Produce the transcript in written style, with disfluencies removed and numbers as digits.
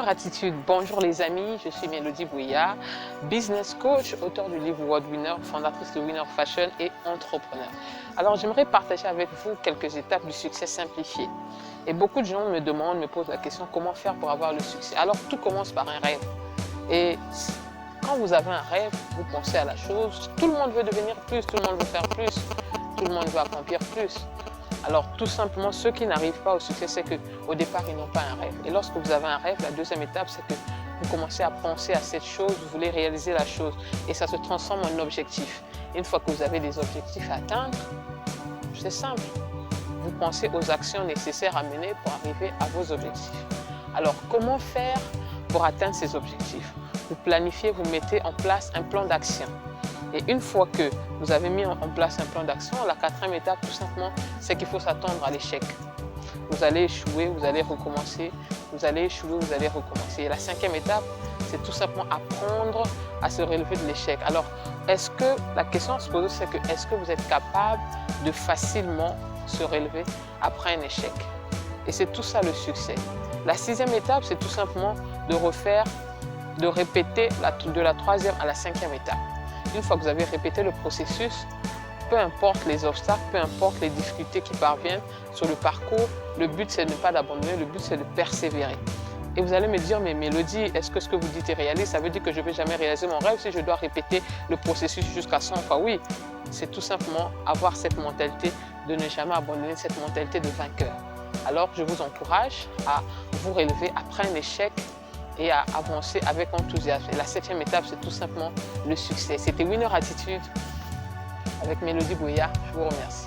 Attitude. Bonjour les amis, je suis Mélodie Bouya, business coach, auteur du livre World Winner, fondatrice de Winner Fashion et entrepreneur. Alors j'aimerais partager avec vous quelques étapes du succès simplifié. Et beaucoup de gens me demandent, me posent la question comment faire pour avoir le succès. Alors tout commence par un rêve. Et quand vous avez un rêve, vous pensez à la chose, tout le monde veut devenir plus, tout le monde veut faire plus, tout le monde veut accomplir plus. Alors tout simplement, ceux qui n'arrivent pas au succès, c'est qu'au départ, ils n'ont pas un rêve. Et lorsque vous avez un rêve, la deuxième étape, c'est que vous commencez à penser à cette chose, vous voulez réaliser la chose et ça se transforme en objectif. Une fois que vous avez des objectifs à atteindre, c'est simple. Vous pensez aux actions nécessaires à mener pour arriver à vos objectifs. Alors comment faire pour atteindre ces objectifs? Vous planifiez, vous mettez en place un plan d'action. Et une fois que vous avez mis en place un plan d'action, la quatrième étape, tout simplement, c'est qu'il faut s'attendre à l'échec. Vous allez échouer, vous allez recommencer, vous allez échouer, vous allez recommencer. Et la cinquième étape, c'est tout simplement apprendre à se relever de l'échec. Alors, la question à se poser, c'est que est-ce que vous êtes capable de facilement se relever après un échec? Et c'est tout ça le succès. La sixième étape, c'est tout simplement de répéter de la troisième à la cinquième étape. Une fois que vous avez répété le processus, peu importe les obstacles, peu importe les difficultés qui parviennent sur le parcours, le but c'est de ne pas d'abandonner, le but c'est de persévérer. Et vous allez me dire, mais Mélodie, est-ce que ce que vous dites est réaliste? Ça veut dire que je ne vais jamais réaliser mon rêve si je dois répéter le processus jusqu'à 100 fois. Oui, c'est tout simplement avoir cette mentalité de ne jamais abandonner, cette mentalité de vainqueur. Alors je vous encourage à vous relever après un échec et à avancer avec enthousiasme. Et la septième étape, c'est tout simplement le succès. C'était Winner Attitude avec Mélodie Bouya. Je vous remercie.